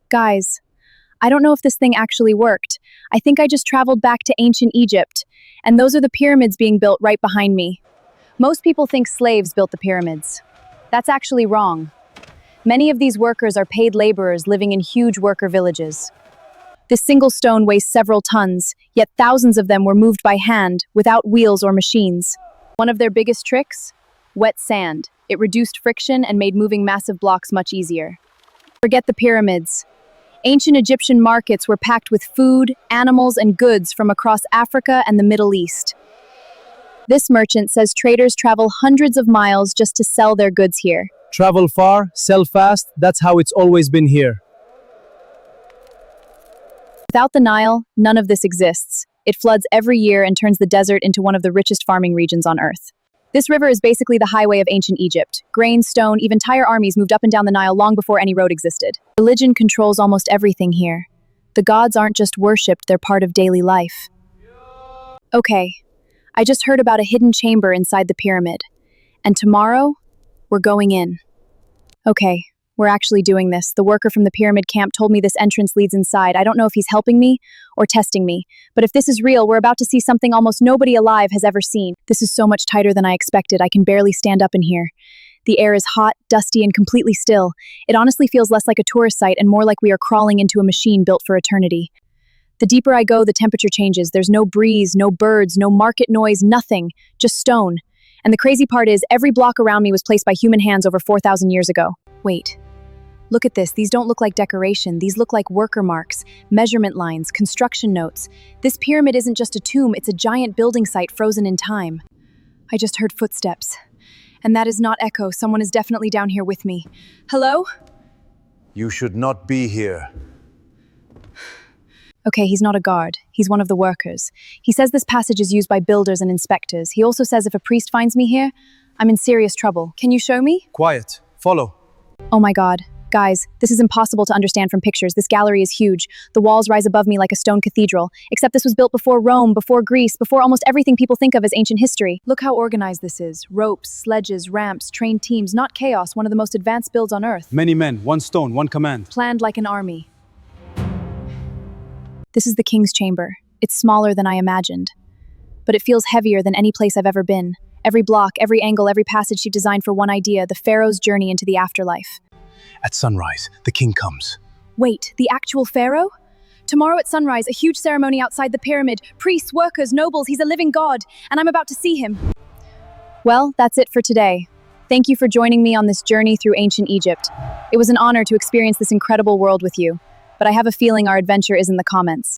Guys, I don't know if this thing actually worked. I think I just traveled back to ancient Egypt, and those are the pyramids being built right behind me. Most people think slaves built the pyramids. That's actually wrong. Many of these workers are paid laborers living in huge worker villages. This single stone weighs several tons, yet thousands of them were moved by hand, without wheels or machines. One of their biggest tricks? Wet sand. It reduced friction and made moving massive blocks much easier. Forget the pyramids. Ancient Egyptian markets were packed with food, animals, and goods from across Africa and the Middle East. This merchant says traders travel hundreds of miles just to sell their goods here. Travel far, sell fast, that's how it's always been here. Without the Nile, none of this exists. It floods every year and turns the desert into one of the richest farming regions on Earth. This river is basically the highway of ancient Egypt. Grain, stone, even entire armies moved up and down the Nile long before any road existed. Religion controls almost everything here. The gods aren't just worshipped, they're part of daily life. Okay, I just heard about a hidden chamber inside the pyramid. And tomorrow, we're going in. Okay, we're actually doing this. The worker from the pyramid camp told me this entrance leads inside. I don't know if he's helping me or testing me, but if this is real, we're about to see something almost nobody alive has ever seen. This is so much tighter than I expected. I can barely stand up in here. The air is hot, dusty, and completely still. It honestly feels less like a tourist site and more like we are crawling into a machine built for eternity. The deeper I go, the temperature changes. There's no breeze, no birds, no market noise, nothing, just stone. And the crazy part is, every block around me was placed by human hands over 4,000 years ago. Wait. Look at this. These don't look like decoration. These look like worker marks, measurement lines, construction notes. This pyramid isn't just a tomb, it's a giant building site frozen in time. I just heard footsteps. And that is not echo. Someone is definitely down here with me. Hello? You should not be here. Okay, he's not a guard. He's one of the workers. He says this passage is used by builders and inspectors. He also says if a priest finds me here, I'm in serious trouble. Can you show me? Quiet, follow. Oh my God. Guys, this is impossible to understand from pictures. This gallery is huge. The walls rise above me like a stone cathedral. Except this was built before Rome, before Greece, before almost everything people think of as ancient history. Look how organized this is. Ropes, sledges, ramps, trained teams, not chaos, one of the most advanced builds on Earth. Many men, one stone, one command. Planned like an army. This is the king's chamber. It's smaller than I imagined. But it feels heavier than any place I've ever been. Every block, every angle, every passage she designed for one idea, the Pharaoh's journey into the afterlife. At sunrise, the king comes. Wait, the actual pharaoh? Tomorrow at sunrise, a huge ceremony outside the pyramid. Priests, workers, nobles, he's a living god, and I'm about to see him. Well, that's it for today. Thank you for joining me on this journey through ancient Egypt. It was an honor to experience this incredible world with you, but I have a feeling our adventure is in the comments.